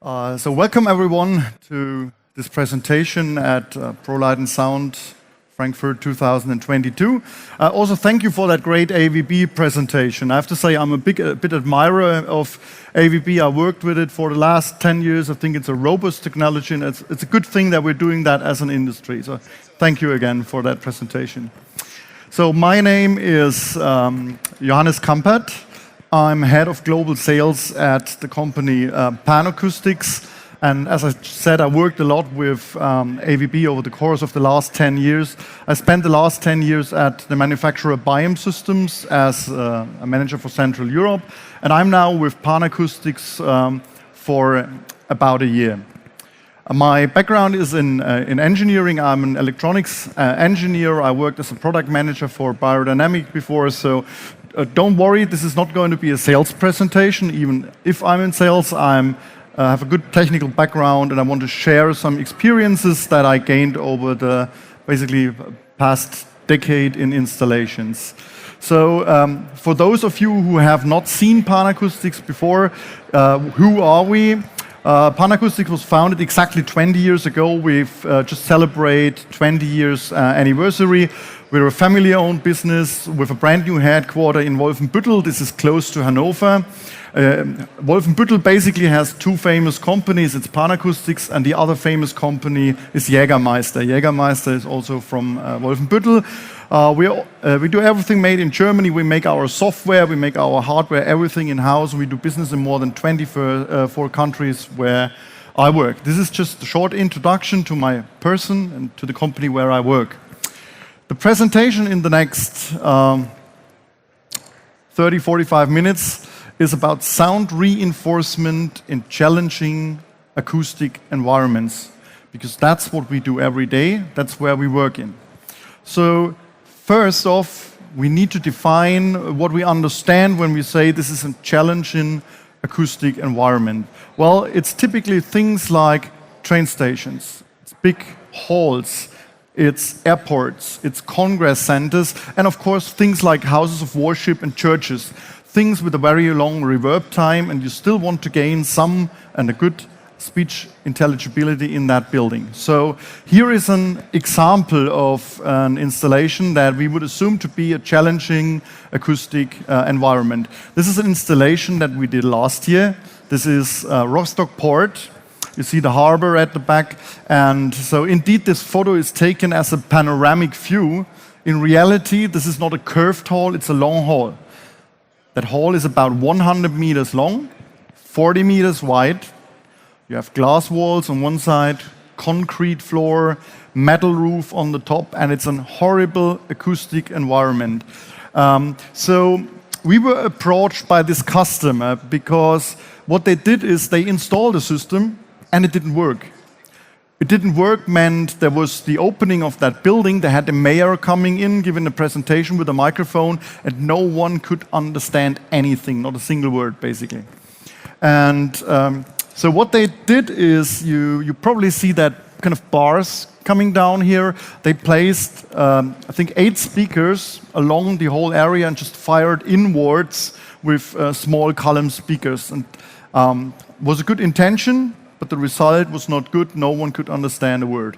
So welcome everyone to this presentation at Prolight Sound Frankfurt 2022. Also thank you for that great AVB presentation. I have to say I'm a bit admirer of AVB. I worked with it for the last 10 years. I think it's a robust technology and it's a good thing that we're doing that as an industry. So thank you again for that presentation. So my name is Johannes Kampert. I'm head of global sales at the company Acoustics, and as I said, I worked a lot with AVB over the course of the last 10 years. I spent the last 10 years at the manufacturer Biome Systems as a manager for Central Europe, and I'm now with Acoustics for about a year. My background is in engineering. I'm an electronics engineer. I worked as a product manager for Biodynamic before, so don't worry, this is not going to be a sales presentation. Even if I'm in sales, I have a good technical background and I want to share some experiences that I gained over the basically past decade in installations. So for those of you who have not seen Acoustics before, who are we? Acoustics was founded exactly 20 years ago. We've just celebrated 20 years anniversary. We're a family-owned business with a brand new headquarter in Wolfenbüttel. This is close to Hanover. Wolfenbüttel basically has two famous companies. It's Acoustics, and the other famous company is Jägermeister. Jägermeister is also from Wolfenbüttel. We do everything made in Germany. We make our software, we make our hardware, everything in-house. We do business in more than 24 countries where I work. This is just a short introduction to my person and to the company where I work. The presentation in the next 30-45 minutes is about sound reinforcement in challenging acoustic environments, because that's what we do every day, that's where we work in. So first off, we need to define what we understand when we say this is a challenging acoustic environment. Well, it's typically things like train stations, it's big halls, it's airports, it's congress centers, and of course things like houses of worship and churches, things with a very long reverb time, and you still want to gain some and a good speech intelligibility in that building. So here is an example of an installation that we would assume to be a challenging acoustic environment. This is an installation that we did last year. This is Rostock Port. You see the harbor at the back, and so indeed this photo is taken as a panoramic view. In reality, this is not a curved hall, it's a long hall. That hall is about 100 meters long, 40 meters wide. You have glass walls on one side, concrete floor, metal roof on the top, and it's a horrible acoustic environment. So we were approached by this customer because what they did is they installed a system and it didn't work. It didn't work meant there was the opening of that building, they had the mayor coming in, giving a presentation with a microphone, and no one could understand anything, not a single word basically. And so what they did is, you probably see that kind of bars coming down here. They placed, I think, 8 speakers along the whole area and just fired inwards with small column speakers. And was a good intention, but the result was not good. No one could understand a word.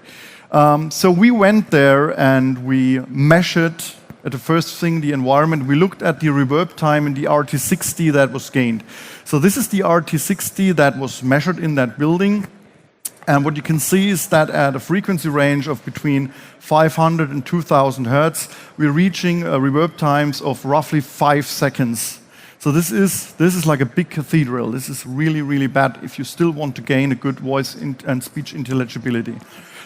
So we went there and we measured, at the first thing, the environment. We looked at the reverb time and the RT60 that was gained. So this is the RT60 that was measured in that building. And what you can see is that at a frequency range of between 500 and 2000 hertz, we're reaching reverb times of roughly 5 seconds. So this is like a big cathedral. This is really, really bad if you still want to gain a good voice and speech intelligibility.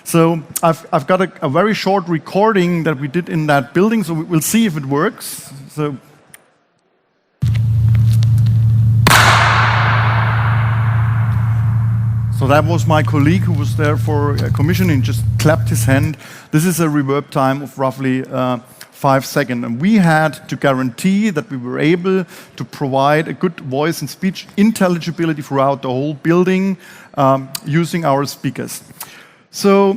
So I've got a very short recording that we did in that building, so we'll see if it works. So that was my colleague who was there for commissioning, just clapped his hand. This is a reverb time of roughly 5 seconds. And we had to guarantee that we were able to provide a good voice and speech intelligibility throughout the whole building using our speakers. So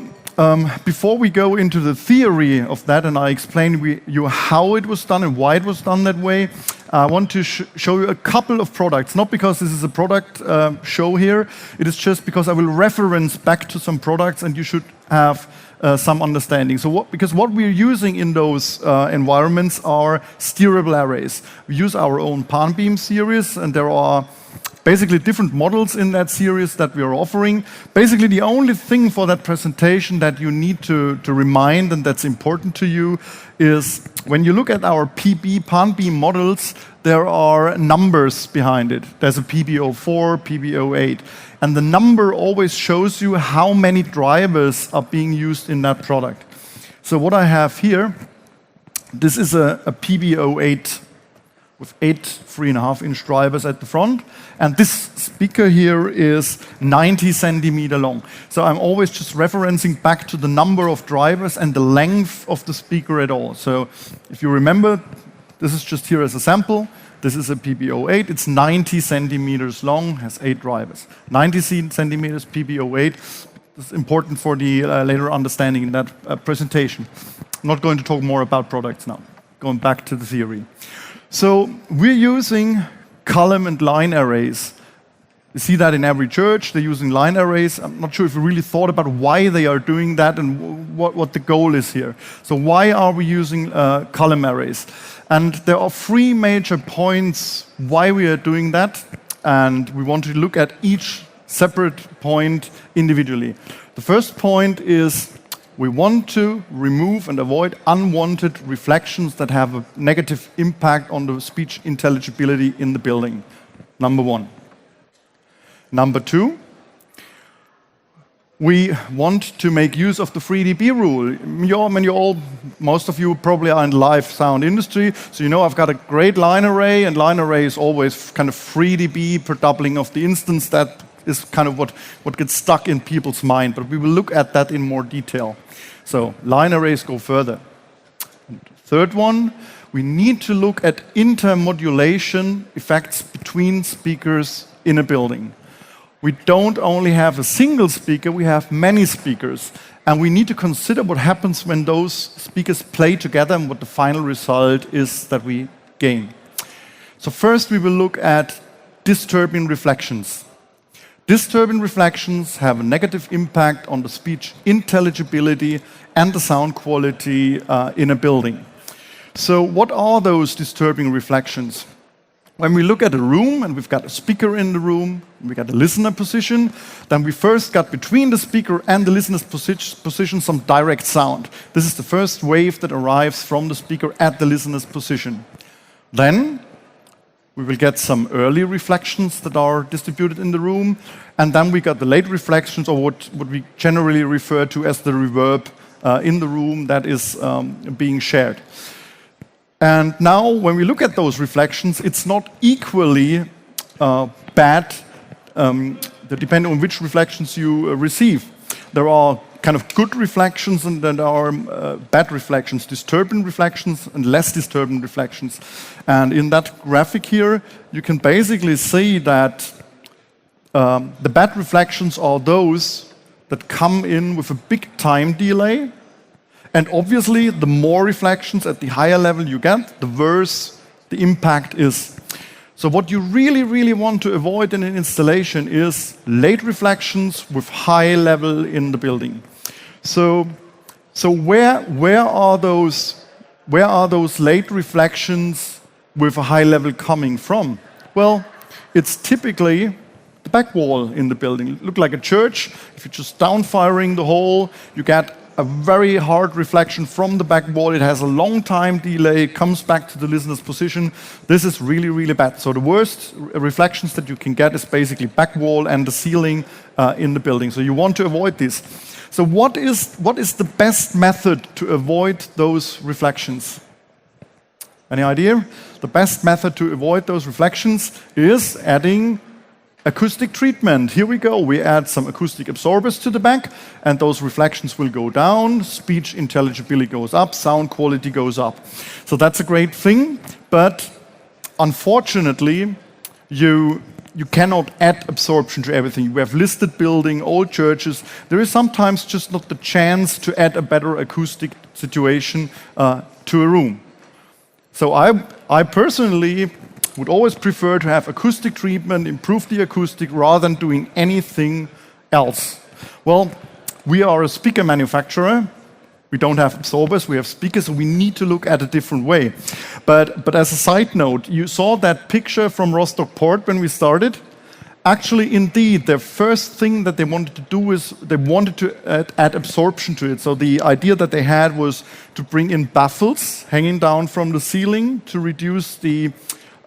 before we go into the theory of that and I explain you how it was done and why it was done that way, I want to show you a couple of products, not because this is a product show here, it is just because I will reference back to some products and you should have some understanding. So because what we're using in those environments are steerable arrays. We use our own PanBeam series, and there are basically different models in that series that we are offering. Basically, the only thing for that presentation that you need to remind and that's important to you is when you look at our PanBeam models, there are numbers behind it. There's a PB04, PB08. And the number always shows you how many drivers are being used in that product. So what I have here, this is a PB08 with 8 3.5-inch drivers at the front. And this speaker here is 90 centimeter long. So I'm always just referencing back to the number of drivers and the length of the speaker at all. So if you remember, this is just here as a sample. This is a PB08. It's 90 centimeters long, has 8 drivers. 90 centimeters PB08. This is important for the later understanding in that presentation. I'm not going to talk more about products now. Going back to the theory. So we're using column and line arrays. You see that in every church, they're using line arrays. I'm not sure if you really thought about why they are doing that and what the goal is here. So why are we using column arrays? And there are 3 major points why we are doing that, and we want to look at each separate point individually. The first point is we want to remove and avoid unwanted reflections that have a negative impact on the speech intelligibility in the building. Number 1. Number 2, we want to make use of the 3dB rule. Most of you probably are in the live sound industry, so you know I've got a great line array, and line array is always kind of 3dB per doubling of the instance. That is kind of what gets stuck in people's mind, but we will look at that in more detail. So line arrays go further. And third one, we need to look at intermodulation effects between speakers in a building. We don't only have a single speaker, we have many speakers. And we need to consider what happens when those speakers play together and what the final result is that we gain. So first we will look at disturbing reflections. Disturbing reflections have a negative impact on the speech intelligibility and the sound quality in a building. So what are those disturbing reflections? When we look at a room and we've got a speaker in the room, we've got a listener position, then we first got between the speaker and the listener's position some direct sound. This is the first wave that arrives from the speaker at the listener's position. Then we will get some early reflections that are distributed in the room, and then we got the late reflections, or what we generally refer to as the reverb in the room that is being shared. And now, when we look at those reflections, it's not equally bad, depending on which reflections you receive. There are kind of good reflections and there are bad reflections, disturbing reflections and less disturbing reflections. And in that graphic here, you can basically see that the bad reflections are those that come in with a big time delay. And obviously, the more reflections at the higher level you get, the worse the impact is. So what you really, really want to avoid in an installation is late reflections with high level in the building. So where are those late reflections with a high level coming from? Well, it's typically the back wall in the building. Look like a church. If you're just downfiring the hall, you get a very hard reflection from the back wall. It has a long time delay. It comes back to the listener's position. This is really, really bad. So the worst reflections that you can get is basically back wall and the ceiling in the building. So you want to avoid this. So what is the best method to avoid those reflections? Any idea? The best method to avoid those reflections is adding acoustic treatment. Here we go. We add some acoustic absorbers to the back, and those reflections will go down. Speech intelligibility goes up. Sound quality goes up. So that's a great thing, but unfortunately, you cannot add absorption to everything. We have listed building, old churches. There is sometimes just not the chance to add a better acoustic situation to a room. So I personally would always prefer to have acoustic treatment, improve the acoustic, rather than doing anything else. Well, we are a speaker manufacturer. We don't have absorbers, we have speakers, so we need to look at a different way. But as a side note, you saw that picture from Rostock Port when we started. Actually, indeed, the first thing that they wanted to do is they wanted to add absorption to it. So the idea that they had was to bring in baffles hanging down from the ceiling to reduce the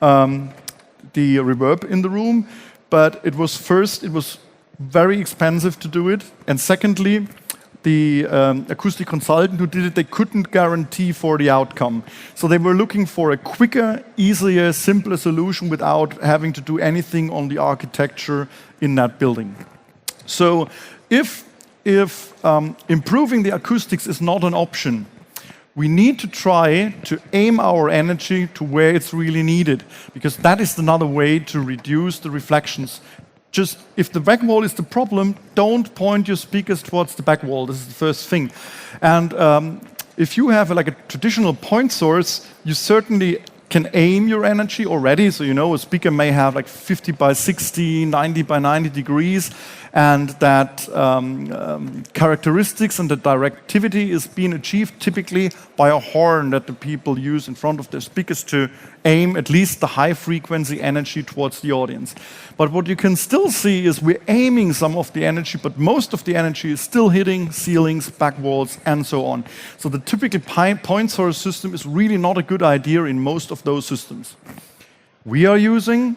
reverb in the room. But it was very expensive to do it. And secondly, the acoustic consultant who did it, they couldn't guarantee for the outcome. So they were looking for a quicker, easier, simpler solution without having to do anything on the architecture in that building. So if improving the acoustics is not an option, we need to try to aim our energy to where it's really needed, because that is another way to reduce the reflections. Just if the back wall is the problem, don't point your speakers towards the back wall. This is the first thing. And if you have like a traditional point source, you certainly can aim your energy already. So you know a speaker may have like 50 by 60, 90 by 90 degrees, and that characteristics and the directivity is being achieved typically by a horn that the people use in front of their speakers to aim at least the high frequency energy towards the audience. But what you can still see is we're aiming some of the energy, but most of the energy is still hitting ceilings, back walls, and so on. So the typical point source system is really not a good idea in most of those systems. We are using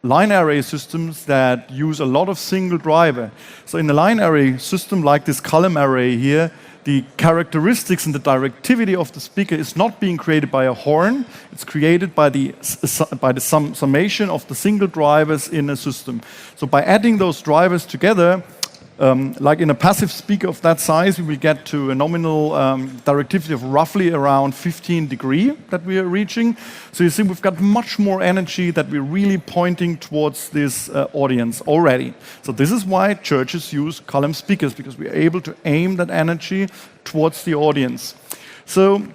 line array systems that use a lot of single driver. So in the line array system, like this column array here, the characteristics and the directivity of the speaker is not being created by a horn. It's created by the summation of the single drivers in a system. So by adding those drivers together, like in a passive speaker of that size, we will get to a nominal directivity of roughly around 15 degrees that we are reaching. So you see we've got much more energy that we're really pointing towards this audience already. So this is why churches use column speakers, because we are able to aim that energy towards the audience. So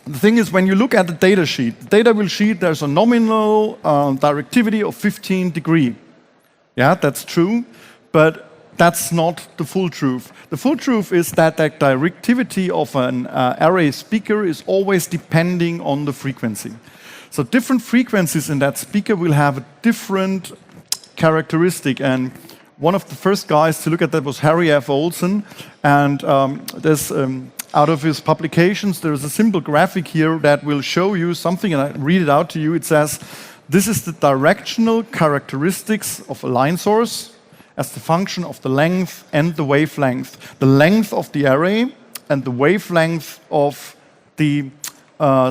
the thing is, when you look at the data sheet, there's a nominal directivity of 15 degrees. Yeah, that's true, but that's not the full truth. The full truth is that the directivity of an array speaker is always depending on the frequency. So different frequencies in that speaker will have a different characteristic. And one of the first guys to look at that was Harry F. Olson. And out of his publications, there is a simple graphic here that will show you something, and I read it out to you. It says, this is the directional characteristics of a line source as the function of the length and the wavelength. The length of the array and the wavelength of the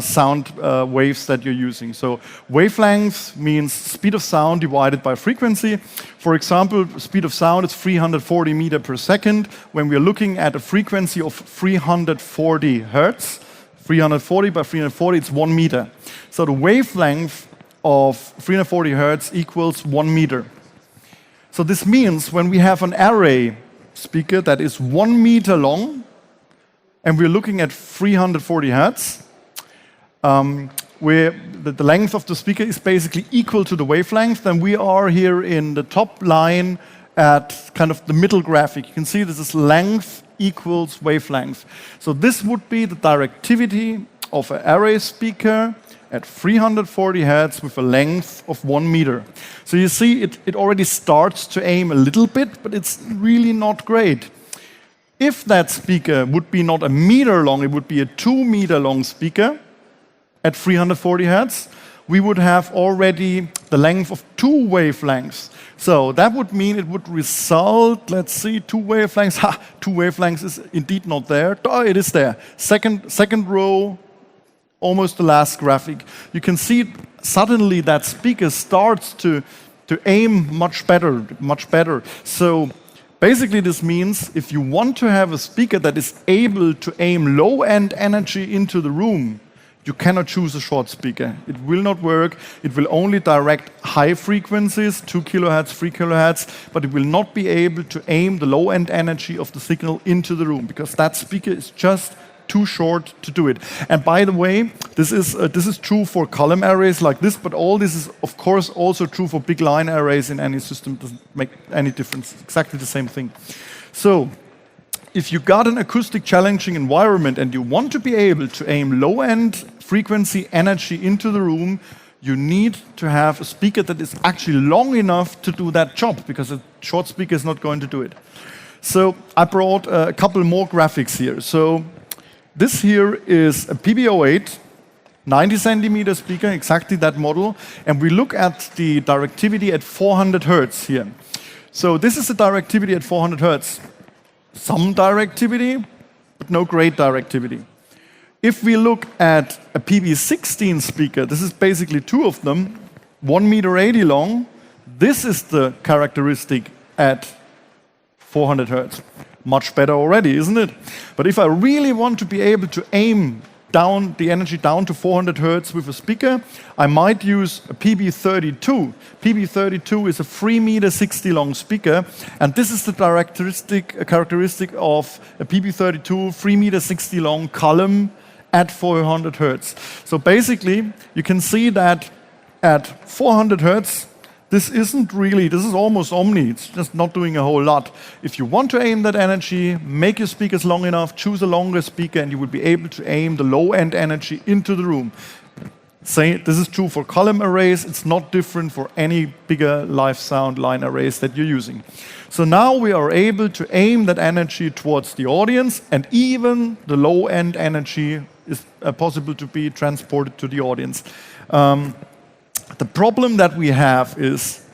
sound waves that you're using. So wavelength means speed of sound divided by frequency. For example, speed of sound is 340 meters per second. When we're looking at a frequency of 340 hertz, 340 by 340, it's 1 meter. So the wavelength of 340 hertz equals 1 meter. So this means when we have an array speaker that is 1 meter long, and we're looking at 340 hertz, where the length of the speaker is basically equal to the wavelength, then we are here in the top line at kind of the middle graphic. You can see this is length equals wavelength. So this would be the directivity of an array speaker at 340 hertz with a length of 1 meter. So you see it already starts to aim a little bit, but it's really not great. If that speaker would be not a meter long, it would be a 2 meter long speaker at 340 hertz, we would have already the length of 2 wavelengths. So that would mean it would result, let's see, 2 wavelengths. 2 wavelengths is indeed not there. Oh, it is there. Second row, almost the last graphic. You can see suddenly that speaker starts to aim much better. So basically this means if you want to have a speaker that is able to aim low-end energy into the room, you cannot choose a short speaker. It will not work. It will only direct high frequencies, 2 kilohertz, 3 kilohertz, but it will not be able to aim the low-end energy of the signal into the room, because that speaker is just too short to do it. And by the way, this is true for column arrays like this, but all this is of course also true for big line arrays in any system. It doesn't make any difference. It's exactly the same thing. So if you got an acoustic challenging environment and you want to be able to aim low-end frequency energy into the room, you need to have a speaker that is actually long enough to do that job, because a short speaker is not going to do it. So I brought a couple more graphics here. So this here is a PB08, 90 centimeter speaker, exactly that model. And we look at the directivity at 400 hertz here. So this is the directivity at 400 hertz. Some directivity, but no great directivity. If we look at a PB16 speaker, this is basically two of them, 1 meter 80 long. This is the characteristic at 400 hertz. Much better already, isn't it? But if I really want to be able to aim down the energy down to 400 hertz with a speaker, I might use a PB32. PB32 is a 3 meter 60 long speaker, and this is the characteristic of a PB32 3 meter 60 long column at 400 hertz. So basically, you can see that at 400 hertz, this is almost omni, it's just not doing a whole lot. If you want to aim that energy, make your speakers long enough, choose a longer speaker, and you will be able to aim the low-end energy into the room. This is true for column arrays, it's not different for any bigger live sound line arrays that you're using. So now we are able to aim that energy towards the audience, and even the low-end energy is possible to be transported to the audience. The problem that we have is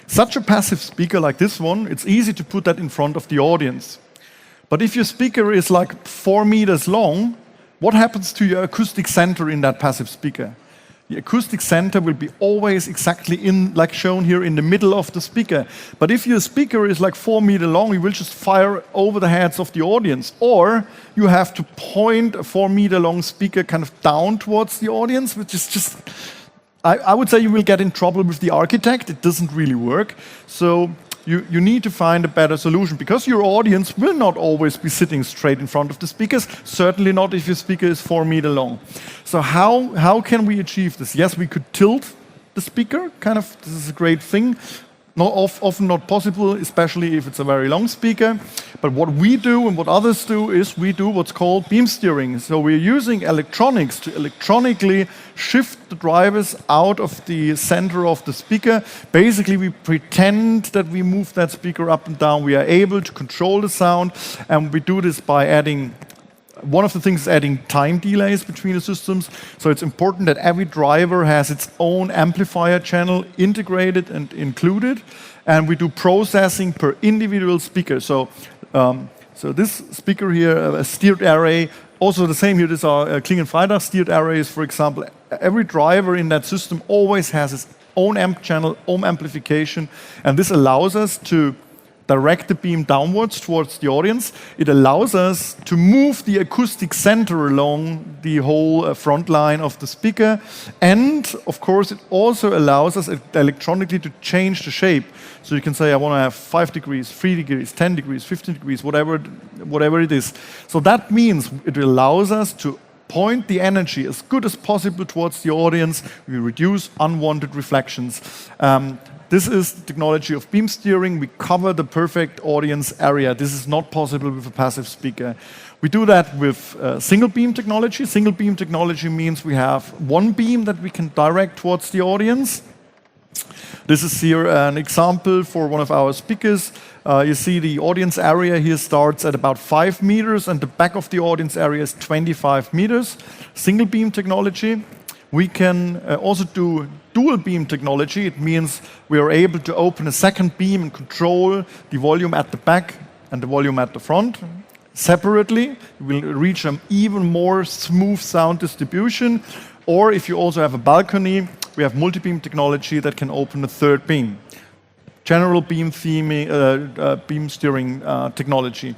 such a passive speaker like this one, it's easy to put that in front of the audience. But if your speaker is like 4 meters long, what happens to your acoustic center in that passive speaker? The acoustic center will be always exactly like shown here, in the middle of the speaker. But if your speaker is like 4 meters long, you will just fire over the heads of the audience. Or you have to point a 4 meter long speaker kind of down towards the audience, which is just... I would say you will get in trouble with the architect. It doesn't really work. So you need to find a better solution, because your audience will not always be sitting straight in front of the speakers, certainly not if your speaker is 4 meters long. So how can we achieve this? Yes, we could tilt the speaker, this is a great thing. Often not possible, especially if it's a very long speaker. But what we do and what others do is we do what's called beam steering. So we're using electronics to electronically shift the drivers out of the center of the speaker. Basically, we pretend that we move that speaker up and down. We are able to control the sound, and we do this by adding... One of the things is adding time delays between the systems. So it's important that every driver has its own amplifier channel integrated and included. And we do processing per individual speaker. So this speaker here, a steered array, also the same here, these are Klingenfreitag steered arrays, for example. Every driver in that system always has its own amp channel, own amplification. And this allows us to direct the beam downwards towards the audience. It allows us to move the acoustic center along the whole front line of the speaker. And, of course, it also allows us electronically to change the shape. So you can say, I want to have 5 degrees, 3 degrees, 10 degrees, 15 degrees, whatever it is. So that means it allows us to point the energy as good as possible towards the audience. We reduce unwanted reflections. This is the technology of beam steering. We cover the perfect audience area. This is not possible with a passive speaker. We do that with single beam technology. Single beam technology means we have one beam that we can direct towards the audience. This is here an example for one of our speakers. You see the audience area here starts at about 5 meters, and the back of the audience area is 25 meters. Single beam technology. We can also do dual beam technology. It means we are able to open a second beam and control the volume at the back and the volume at the front separately. We will reach an even more smooth sound distribution. Or if you also have a balcony, we have multi-beam technology that can open a third beam. General beam beam steering technology.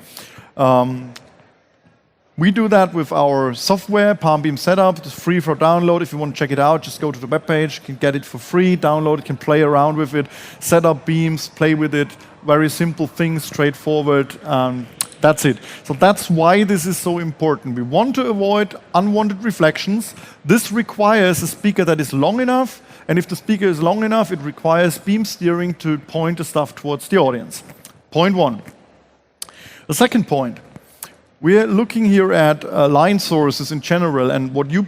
We do that with our software, Palm Beam Setup. It's free for download. If you want to check it out, just go to the webpage. You can get it for free, download it, can play around with it, set up beams, play with it. Very simple things, straightforward. That's it. So that's why this is so important. We want to avoid unwanted reflections. This requires a speaker that is long enough, and if the speaker is long enough, it requires beam steering to point the stuff towards the audience. Point one. The second point, we're looking here at line sources in general, and what you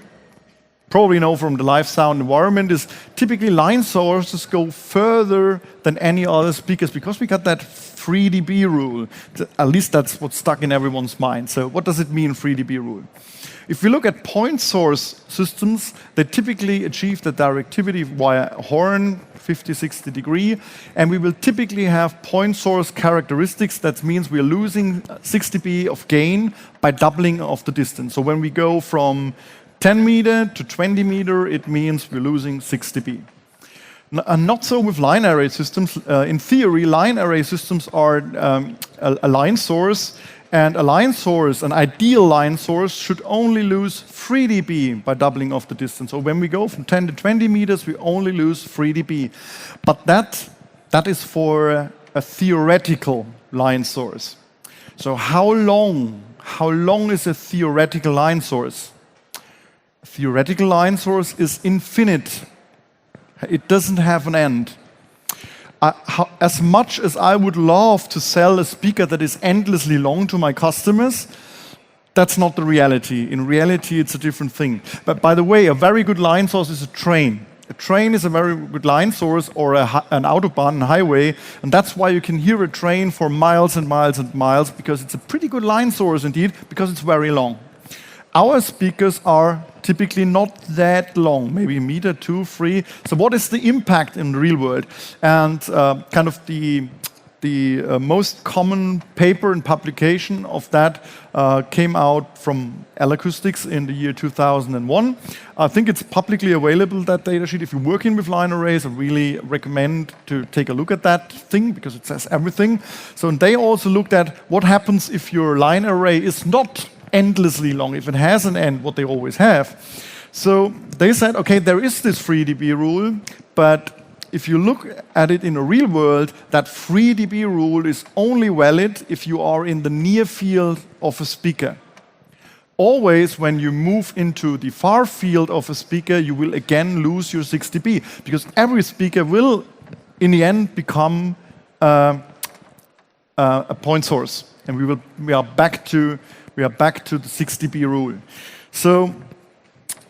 probably know from the live sound environment is typically line sources go further than any other speakers because we got that 3 dB rule. At least that's what's stuck in everyone's mind. So what does it mean, 3 dB rule? If we look at point source systems, they typically achieve the directivity via horn, 50, 60 degree, and we will typically have point source characteristics. That means we're losing 6 dB of gain by doubling of the distance. So when we go from 10 meter to 20 meter, it means we're losing 6 dB. And not so with line array systems. In theory, line array systems are a line source, and a line source, an ideal line source, should only lose 3 dB by doubling of the distance. So when we go from 10 to 20 meters, we only lose 3 dB. But that is for a theoretical line source. So how long is a theoretical line source? A theoretical line source is infinite. It doesn't have an end. As much as I would love to sell a speaker that is endlessly long to my customers, that's not the reality. In reality, it's a different thing. But by the way, a very good line source is a train. A train is a very good line source, or an autobahn, a highway, and that's why you can hear a train for miles and miles and miles, because it's a pretty good line source indeed, because it's very long. Our speakers are typically not that long, maybe a meter, 2, 3. So what is the impact in the real world? And kind of the most common paper and publication of that came out from Acoustics in the year 2001. I think it's publicly available, that data sheet. If you're working with line arrays, I really recommend to take a look at that thing, because it says everything. So and they also looked at what happens if your line array is not endlessly long, if it has an end, what they always have. So they said, okay, there is this 3 dB rule, but if you look at it in the real world, that 3 dB rule is only valid if you are in the near field of a speaker. Always when you move into the far field of a speaker, you will again lose your 6 dB, because every speaker will, in the end, become a point source, and we are back to the 6 dB rule. So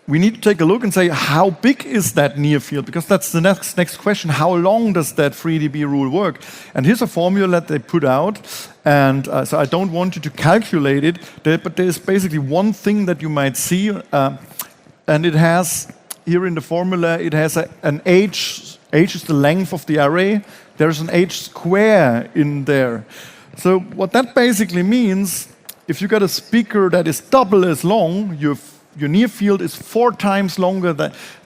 we need to take a look and say, how big is that near field? Because that's the next question. How long does that 3 dB rule work? And here's a formula that they put out. And so I don't want you to calculate it, but there's basically one thing that you might see. And it has, here in the formula, it has an h. H is the length of the array. There's an h square in there. So what that basically means, if you got a speaker that is double as long, your near field is 4 times longer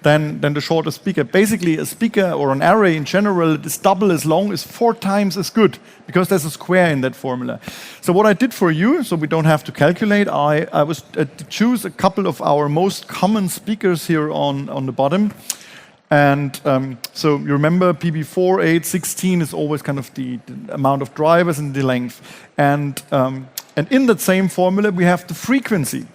than the shorter speaker. Basically, a speaker or an array in general that is double as long is 4 times as good, because there's a square in that formula. So what I did for you, so we don't have to calculate, I was to choose a couple of our most common speakers here on the bottom. And so you remember PB4, 8, 16 is always kind of the amount of drivers and the length. And in that same formula, we have the frequency.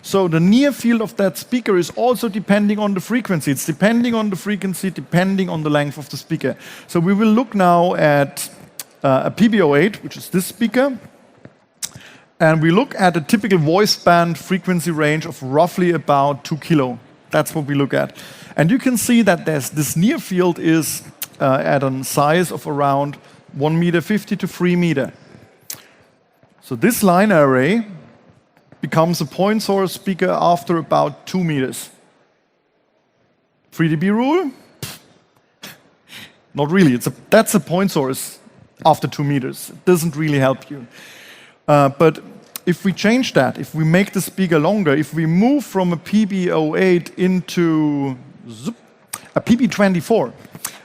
So the near field of that speaker is also depending on the frequency. It's depending on the frequency, depending on the length of the speaker. So we will look now at a PB08, which is this speaker. And we look at a typical voice band frequency range of roughly about 2 kilo. That's what we look at. And you can see that this near field is at a size of around 1.50 meter to 3 meter. So this line array becomes a point source speaker after about 2 meters. 3 dB rule? Not really. That's a point source after 2 meters. It doesn't really help you. But if we change that, if we make the speaker longer, if we move from a PB08 into a PB24,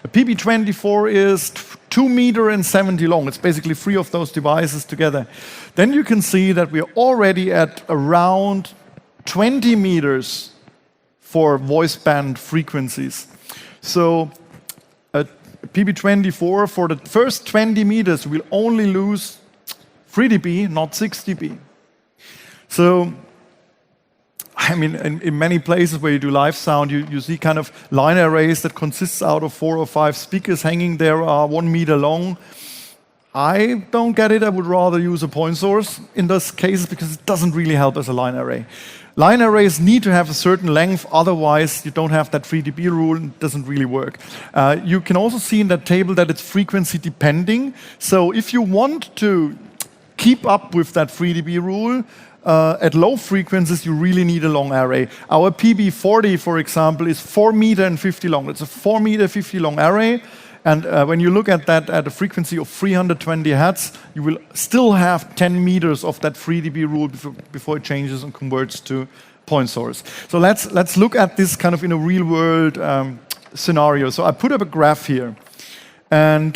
a PB24 is 2 meters and 70 long. It's basically 3 of those devices together. Then you can see that we're already at around 20 meters for voice band frequencies. So a PB24, for the first 20 meters, we'll only lose 3 dB, not 6 dB. So, I mean, in many places where you do live sound, you see kind of line arrays that consists out of 4 or 5 speakers hanging there, are 1 meter long. I don't get it. I would rather use a point source in those cases because it doesn't really help as a line array. Line arrays need to have a certain length, otherwise you don't have that 3 dB rule, and it doesn't really work. You can also see in that table that it's frequency depending. So if you want to keep up with that 3 dB rule, at low frequencies, you really need a long array. Our PB40, for example, is 4 meter and 50 long. It's a 4 meter 50 long array. And when you look at that at a frequency of 320 Hz, you will still have 10 meters of that 3 dB rule before it changes and converts to point source. So let's look at this kind of in a real world scenario. So I put up a graph here. And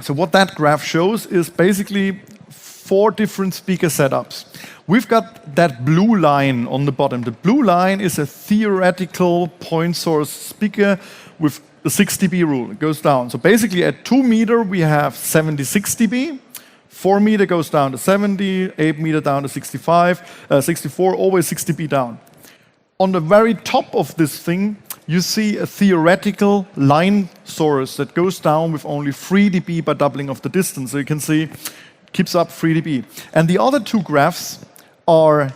so what that graph shows is basically 4 different speaker setups. We've got that blue line on the bottom. The blue line is a theoretical point source speaker with the 6 dB rule. It goes down. So basically at 2 meter we have 76 dB. 4 meter goes down to 70, 8 meter down to 65, 64, always 6 dB down. On the very top of this thing, you see a theoretical line source that goes down with only 3 dB by doubling of the distance. So you can see it keeps up 3 dB. And the other 2 graphs are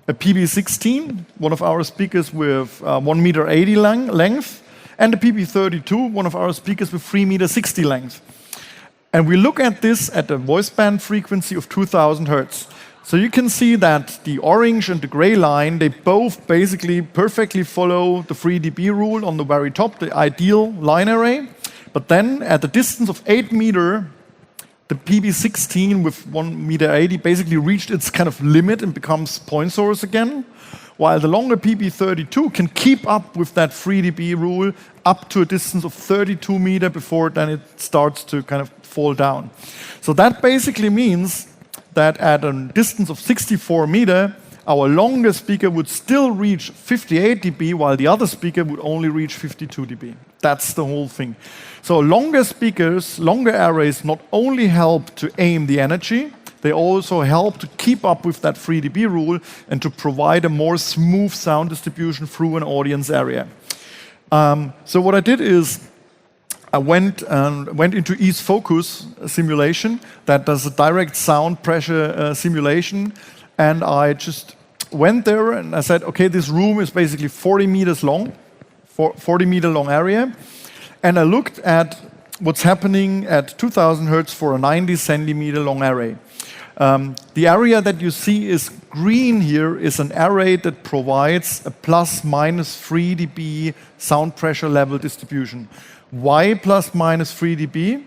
a PB16, one of our speakers with 1 meter 80 length, and the PB32, one of our speakers with 3 meter 60 length. And we look at this at a voice band frequency of 2000 Hertz. So you can see that the orange and the gray line, they both basically perfectly follow the 3 dB rule on the very top, the ideal line array. But then at the distance of 8 meter, the PB16 with 1 meter 80 basically reached its kind of limit and becomes point source again, while the longer PB32 can keep up with that 3 dB rule up to a distance of 32 meter before then it starts to kind of fall down. So that basically means that at a distance of 64 meter, our longer speaker would still reach 58 dB, while the other speaker would only reach 52 dB. That's the whole thing. So longer speakers, longer arrays not only help to aim the energy, they also help to keep up with that 3 dB rule and to provide a more smooth sound distribution through an audience area. So what I did is I went into Ease Focus simulation that does a direct sound pressure simulation, and I just went there and I said, okay, this room is basically 40 meters long, 40 meter long area, and I looked at what's happening at 2000 Hertz for a 90 centimeter long array. The area that you see is green here is an array that provides a plus minus 3 dB sound pressure level distribution. Why plus minus 3 dB?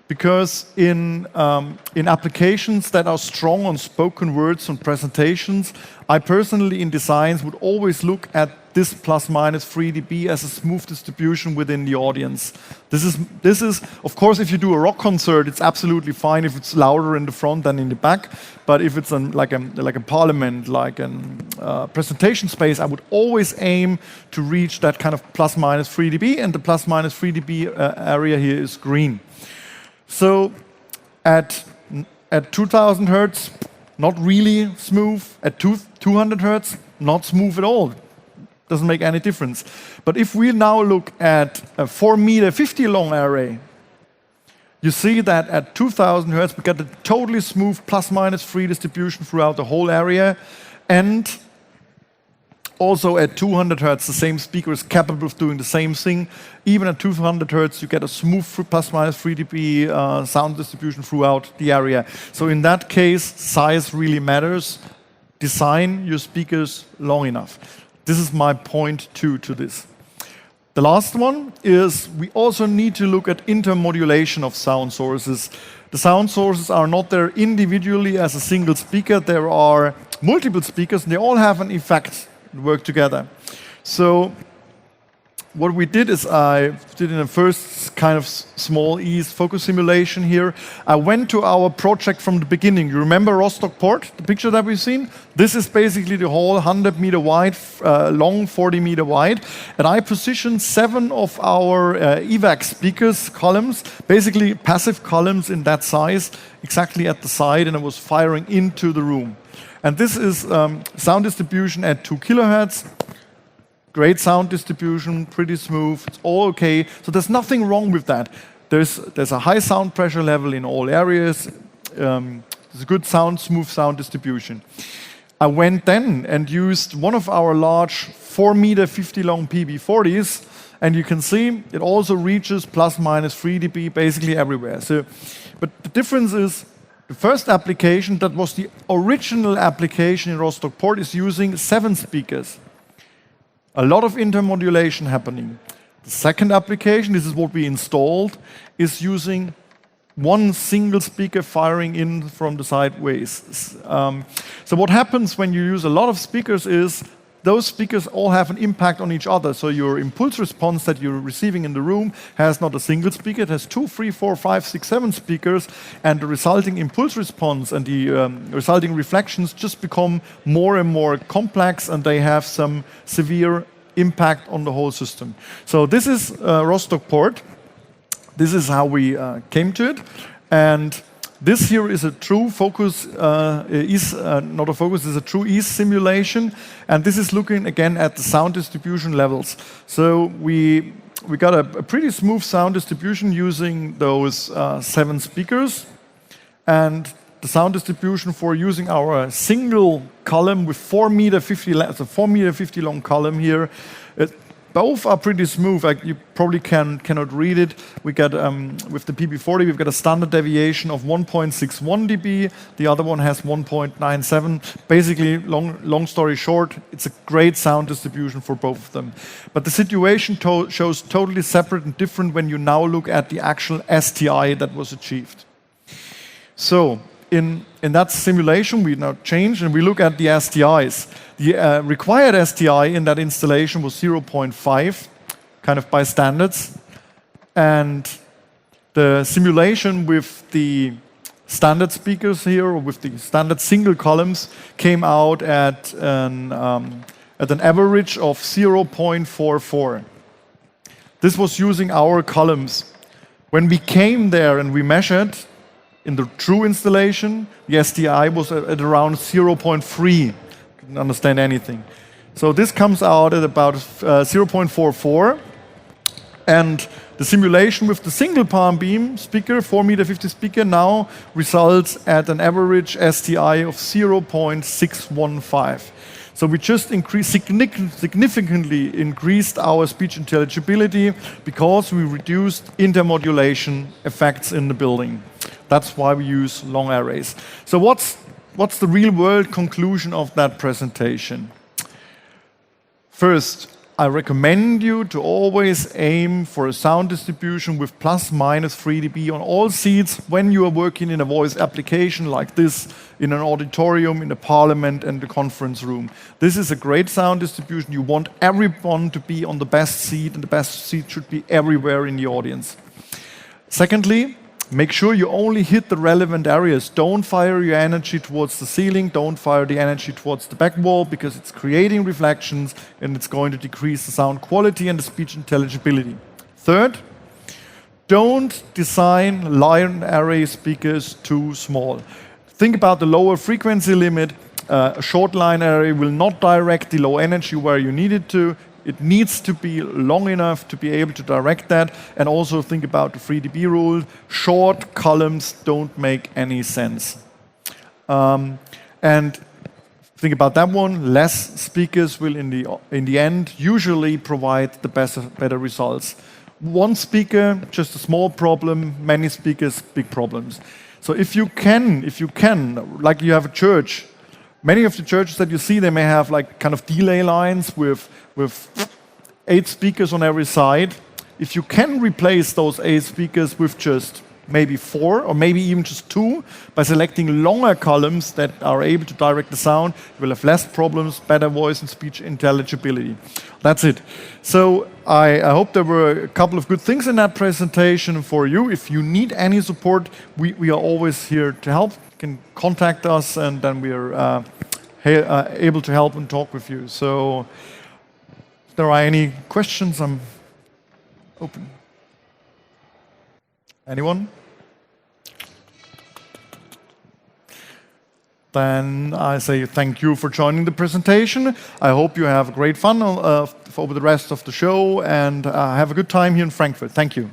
Because in applications that are strong on spoken words and presentations, I personally in designs would always look at this plus minus 3 dB as a smooth distribution within the audience. This is, of course, if you do a rock concert, it's absolutely fine if it's louder in the front than in the back. But if it's like a parliament, like a presentation space, I would always aim to reach that kind of plus minus 3 dB, and the plus minus 3 dB area here is green. So at 2000 Hertz, not really smooth. At 200 Hertz, not smooth at all. Doesn't make any difference. But if we now look at a 4 meter 50 long array, you see that at 2000 Hertz we get a totally smooth plus minus 3 distribution throughout the whole area, and also at 200 Hertz the same speaker is capable of doing the same thing. Even at 200 Hertz you get a smooth plus minus 3 dB sound distribution throughout the area. So in that case, size really matters. Design your speakers long enough. This is my point 2 to this. The last one is we also need to look at intermodulation of sound sources. The sound sources are not there individually as a single speaker. There are multiple speakers and they all have an effect and work together. So what we did is I did in a first kind of small ease focus simulation here. I went to our project from the beginning. You remember Rostock Port, the picture that we've seen? This is basically the whole 100 meter wide, long 40 meter wide. And I positioned 7 of our EVAC speakers columns, basically passive columns in that size, exactly at the side, and I was firing into the room. And this is sound distribution at 2 kilohertz. Great sound distribution, pretty smooth, it's all okay. So there's nothing wrong with that. There's a high sound pressure level in all areas. There's a good sound, smooth sound distribution. I went then and used one of our large 4 meter 50 long PB40s, and you can see it also reaches plus minus 3 dB basically everywhere. So, but the difference is the first application, that was the original application in Rostock Port, is using 7 speakers. A lot of intermodulation happening. The second application, this is what we installed, is using 1 single speaker firing in from the sideways. So what happens when you use a lot of speakers is those speakers all have an impact on each other. So your impulse response that you're receiving in the room has not a single speaker, it has 2, 3, 4, 5, 6, 7 speakers, and the resulting impulse response and the resulting reflections just become more and more complex, and they have some severe impact on the whole system. So this is Rostock Port. This is how we came to it. And this here is a true focus, not a focus, is a true ease simulation. And this is looking again at the sound distribution levels. So we got a pretty smooth sound distribution using those 7 speakers. And the sound distribution for using our single column with 4 meter 50, so 4 meter 50 long column here, both are pretty smooth. You probably cannot read it. We got with the PB40, we've got a standard deviation of 1.61 dB. The other one has 1.97. Basically, long story short, it's a great sound distribution for both of them. But the situation shows totally separate and different when you now look at the actual STI that was achieved. So in that simulation, we now change and we look at the STIs. The required STI in that installation was 0.5, kind of by standards. And the simulation with the standard speakers here, or with the standard single columns, came out at an average of 0.44. This was using our columns. When we came there and we measured, in the true installation, the STI was at around 0.3. Couldn't understand anything. So this comes out at about 0.44. And the simulation with the single palm beam speaker, 4 meter 50 speaker, now results at an average STI of 0.615. So we just significantly increased our speech intelligibility because we reduced intermodulation effects in the building. That's why we use long arrays. So what's the real world conclusion of that presentation? First, I recommend you to always aim for a sound distribution with plus minus 3 dB on all seats when you are working in a voice application like this, in an auditorium, in a parliament and the conference room. This is a great sound distribution. You want everyone to be on the best seat, and the best seat should be everywhere in the audience. Secondly, make sure you only hit the relevant areas. Don't fire your energy towards the ceiling. Don't fire the energy towards the back wall, because it's creating reflections and it's going to decrease the sound quality and the speech intelligibility. Third, don't design line array speakers too small. Think about the lower frequency limit. A short line array will not direct the low energy where you need it to. It needs to be long enough to be able to direct that. And also think about the 3 dB rule. Short columns don't make any sense. And think about that one. Less speakers will, in the end, usually provide the better results. One speaker, just a small problem. Many speakers, big problems. So if you can, like you have a church, many of the churches that you see, they may have like kind of delay lines with 8 speakers on every side. If you can replace those 8 speakers with just maybe 4, or maybe even just 2. By selecting longer columns that are able to direct the sound, you will have less problems, better voice and speech intelligibility. That's it. So I hope there were a couple of good things in that presentation for you. If you need any support, we are always here to help. You can contact us, and then we are able to help and talk with you. So if there are any questions, I'm open. Anyone? Then I say thank you for joining the presentation. I hope you have great fun over the rest of the show, and have a good time here in Frankfurt. Thank you.